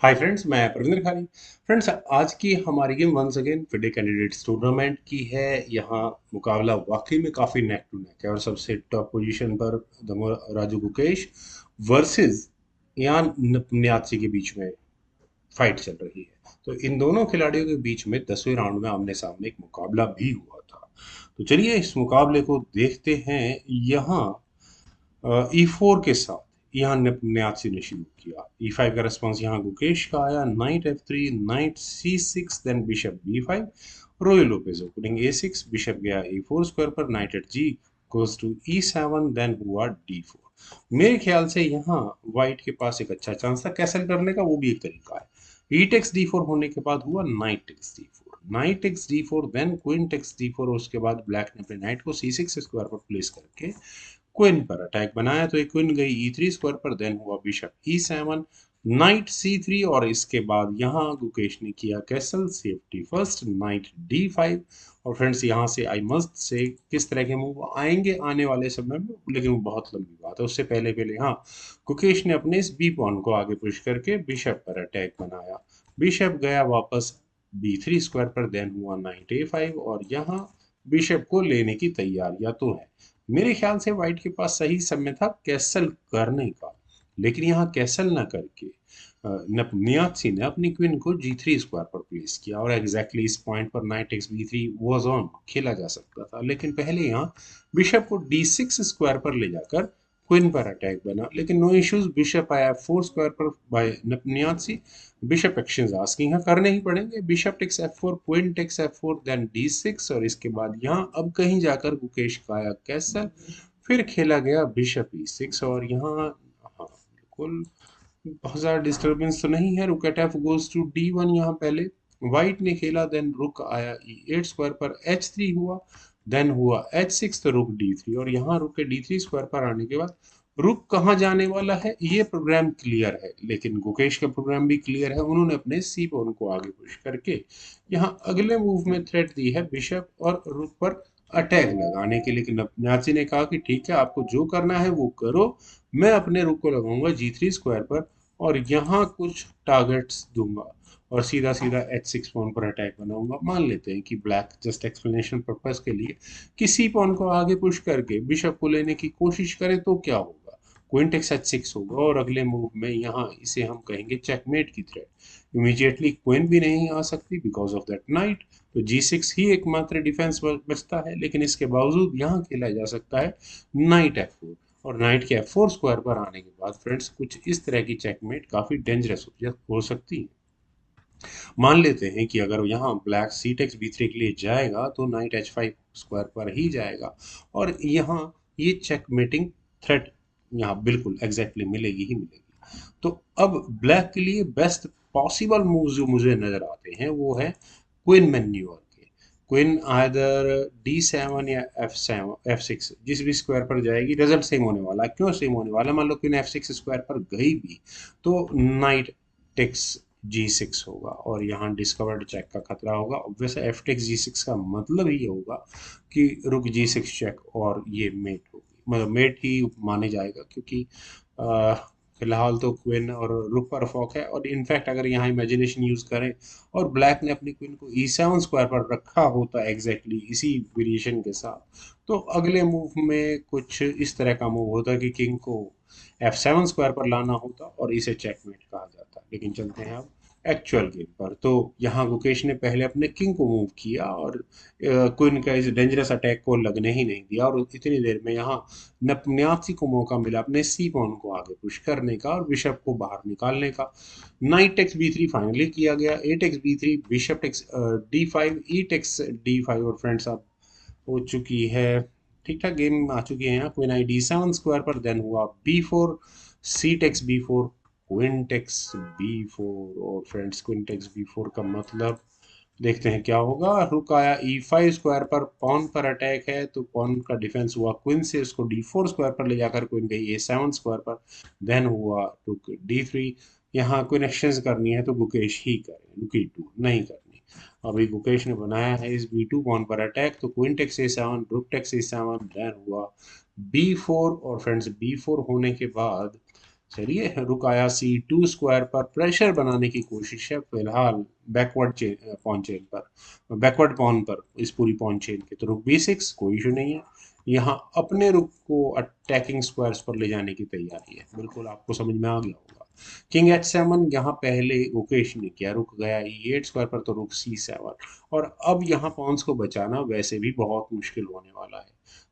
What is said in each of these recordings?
Hi friends, मैं प्रवीण खारी। Friends, आज की हमारी game once again FIDE candidates tournament की है। यहाँ मुकाबला वाकई में काफ़ी नेक टू नेक है और सबसे टॉप पोजीशन पर राजू गुकेश वर्सेस यान न्याची के बीच में फाइट चल रही है। तो इन दोनों खिलाड़ियों के बीच में 10वें राउंड में आमने सामने एक मुकाबला भी हुआ था। तो चलिए इस मुकाबले को देखते हैं। यहाँ E4 के साथ यहाँ न्यासी ने शुरू किया। E5 का रिस्पॉन्स यहाँ गुकेश का आया। Knight F3, knight C6, then bishop B5। Ruy Lopez opening A6, bishop गया A4 स्क्वायर पर, knight at G goes to E7, then हुआ D4। मेरे ख्याल से यहाँ व्हाइट के पास एक अच्छा चांस था कैसल करने का, वो भी एक तरीका है। ई टेक्स D4 होने के बाद हुआ knight takes D4, knight takes D4, then queen takes D4 और उसके बाद ब्लैक ने अपने नाइट को C6 स्क्वायर पर प्लेस करके क्वीन पर अटैक बनाया। तो एक क्वीन गई E3 स्क्वायर पर, देन हुआ बिशप E7, नाइट C3 और इसके बाद यहाँ गुकेश ने किया castle safety first, night D5। और फ्रेंड्स यहाँ से आई मस्ट से किस तरह के मूव आएंगे आने वाले समय में, लेकिन वो बहुत लंबी बात है। उससे पहले पहले हाँ, गुकेश ने अपने इस बी पॉन को आगे पुश करके बिशप पर अटैक बनाया। बिशप गया वापस B3 स्क्वायर पर, देन हुआ नाइट A5 और यहाँ बिशप को लेने की तैयारियां तो है। मेरे ख्याल से व्हाइट के पास सही समय था कैसल करने का, लेकिन यहाँ कैसल ना करके नियात्सी ने अपनी क्वीन को G3 स्क्वायर पर प्लेस किया और एग्जैक्टली इस पॉइंट पर night x B3 was on खेला जा सकता था। लेकिन पहले यहाँ बिशप को D6 स्क्वायर पर ले जाकर क्वीन पर अटैक बना, लेकिन नो इश्यूज। बिशप आया 4 स्क्वायर पर बाय नियात्सी। बिशप एक्शंस आस्किंग है, करने ही पड़ेंगे। Bishop takes F4, queen takes F4, then D6 और इसके बाद यहाँ अब कहीं जाकर गुकेश का आया कैसल। फिर खेला गया बिशप E6 और यहाँ हाँ बिल्कुल बहुत ज़्यादा डिस्टर्बेंस तो नहीं है। रुक eight F goes to D1 यहाँ पहले व्हाइट ने खेला, देन रुक आया E8 स्क्वायर पर, H3 हुआ, देन हुआ H6 तो रुक D3 और यहाँ रुक के D3 स्क्वायर पर आने के बाद रुक कहाँ जाने वाला है ये प्रोग्राम क्लियर है, लेकिन गुकेश का प्रोग्राम भी क्लियर है। उन्होंने अपने सी पोन को आगे पुश करके यहाँ अगले मूव में थ्रेट दी है बिशप और रुक पर अटैक लगाने के। लेकिन नाची ने कहा कि ठीक है, आपको जो करना है वो करो, मैं अपने रुक को लगाऊंगा G3 स्क्वायर पर और यहाँ कुछ टारगेट्स दूंगा और सीधा सीधा H6 पॉन पर अटैक बनाऊंगा। मान लेते हैं कि ब्लैक जस्ट एक्सप्लेनेशन पर्पस के लिए किसी पॉन को आगे पुश करके बिशप को लेने की कोशिश करे तो क्या होगा, क्वीन टेक्स H6 होगा और अगले मूव में यहाँ इसे हम कहेंगे चेकमेट की थ्रेट। इमीडिएटली क्वीन भी नहीं आ सकती बिकॉज ऑफ दैट नाइट, तो G6 ही एकमात्र डिफेंस बचता है। लेकिन इसके बावजूद यहाँ खेला जा सकता है नाइट F4 और नाइट के F4 स्क्वायर पर आने के बाद फ्रेंड्स कुछ इस तरह की चेकमेट काफी डेंजरस हो सकती है। मान लेते हैं कि अगर यहाँ ब्लैक सी टेक्स B3 के लिए जाएगा तो नाइट H5 स्क्वायर पर ही जाएगा और यहाँ ये चेकमेटिंग थ्रेट यहाँ बिल्कुल एग्जैक्टली मिलेगी ही मिलेगी। तो अब ब्लैक के लिए बेस्ट पॉसिबल मूव जो मुझे नजर आते हैं वो है क्वीन मैन्यूअर के। क्वीन आइदर D7 या F6 जिस भी स्क्वायर पर जाएगी रिजल्ट सेम होने वाला है। क्यों सेम होने वाला है? मान लो क्वीन F6 स्क्वायर पर गई भी तो नाइट टेक्स G6 होगा और यहाँ डिस्कवर्ड चेक का खतरा होगा। ऑब्वियस एफ टेक्स G6 का मतलब ही होगा कि रुक G6 चेक और ये मेट होगी, मतलब मेट ही माने जाएगा क्योंकि फिलहाल तो क्वीन और रुक पर फॉक है। और इनफैक्ट अगर यहाँ इमेजिनेशन यूज करें और ब्लैक ने अपनी क्वीन को E7 स्क्वायर पर रखा होता एग्जैक्टली इसी वेरिएशन के साथ, तो अगले मूव में कुछ इस तरह का मूव होता कि किंग को F7 स्क्वायर पर लाना होता और इसे चेकमेट कहा जाता। लेकिन चलते हैं अब एक्चुअल गेम पर। तो यहाँ गुकेश ने पहले अपने किंग को मूव किया और क्वीन का इस डेंजरस अटैक को लगने ही नहीं दिया और इतनी देर में यहाँ नपन्यासी को मौका मिला अपने सी पॉन को आगे पुश करने का और बिशप को बाहर निकालने का। नाइट टेक्स B3 फाइनली किया गया। A takes B3, bishop takes D5, E takes D5 और फ्रेंड्स अब हो चुकी है ठीक ठाक गेम आ चुकी है। यहाँ क्वीन आई D7 स्क्वायर पर, देन हुआ B4, सी takes B4, queen takes B4 और फ्रेंड्स क्वीन टेक्स B4 का मतलब देखते हैं क्या होगा। रुक आया E5 स्क्वायर पर, पॉन पर अटैक है तो पॉन का डिफेंस हुआ क्वीन से, उसको D4 स्क्वायर पर ले जाकर क्वीन गई A7 स्क्वायर पर, देन हुआ रुक D3। यहाँ क्वीन एक्सचेंज करनी है तो गुकेश ही करे, रुक E2 नहीं करनी। अभी गुकेश ने बनाया है इस B2 पॉन पर अटैक, तो queen takes A7, rook takes A7, then हुआ B4 और फ्रेंड्स B4 होने के बाद चलिए, रुक आया C2 स्क्वायर पर, प्रेशर बनाने की कोशिश है फिलहाल बैकवर्ड चेन पॉन चेन पर, बैकवर्ड पॉन पर इस पूरी पॉन चेन के। तो रुक B6, कोई इशू नहीं है। यहाँ अपने रुक को अटैकिंग स्क्वायर्स पर ले जाने की तैयारी है, बिल्कुल आपको समझ में आ गया होगा। किंग H7 यहाँ पहले गुकेश ने किया, रुक गया E8 स्क्वायर पर, तो रुक C7। और अब यहाँ पॉन्स को बचाना वैसे भी बहुत मुश्किल होने वाला है।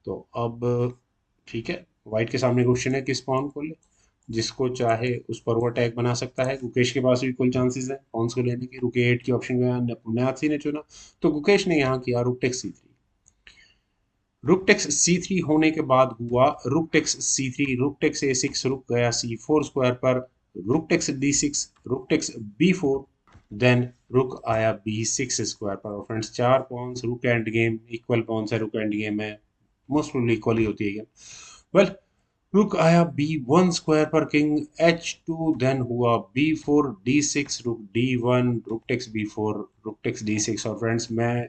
तो अब ठीक है, व्हाइट के सामने क्वेश्चन है किस पॉन को ले, जिसको चाहे उस पर वो अटैक बना सकता है। गुकेश के पास भी फुल चांसेस है पॉन्स को लेने के। रुक A8 की ऑप्शन को यहाँ न्यासी ने चुना, तो गुकेश ने यहाँ किया rook takes C3। Rook takes C3 होने के बाद हुआ rook takes C3, rook takes A6, रुक गया C4 स्क्वायर पर, rook takes D6, rook takes B4, then रुक आया B6 स्क्वायर पर। और फ्रेंड्स, चार पॉन्स, रुक एंड गेम, इक्वल पॉन्स है, रुक एंड गेम है, मोस्ट प्रोबेबली इक्वल ही होती है गेम। वेल, रुक आया B1 स्क्वायर पर, किंग H2, देन हुआ B4 D6, रुक D1, rook takes B4, rook takes D6। और फ्रेंड्स, मैं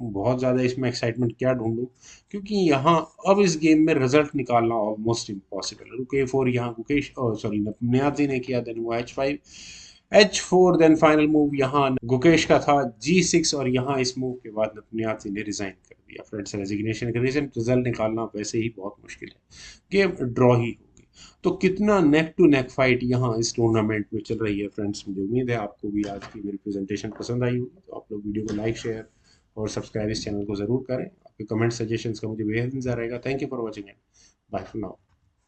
बहुत ज़्यादा इसमें एक्साइटमेंट क्या ढूंढूं, क्योंकि यहाँ अब इस गेम में रिजल्ट निकालना ऑलमोस्ट इम्पॉसिबल है। रुक A4 यहाँ गुकेश, सॉरी, नियाजी ने किया, देन हुआ H5, H4, then final move यहाँ गुकेश का था G6। और यहाँ इस मूव के बाद नियाजी ने रिजाइन कर दिया। फ्रेंड्स, रेजिग्नेशन का रीजन, रिजल्ट निकालना वैसे ही बहुत मुश्किल है, गेम ड्रॉ ही होगी। तो कितना नेक टू नेक फाइट यहाँ इस टूर्नामेंट में चल रही है फ्रेंड्स। मुझे उम्मीद है आपको भी आज की मेरी प्रेजेंटेशन पसंद आई होगी। तो आप लोग वीडियो को लाइक, शेयर और सब्सक्राइब इस चैनल को ज़रूर करें। आपके कमेंट सजेशंस का मुझे बेहद इंतजार रहेगा। Thank you for watching and bye for now.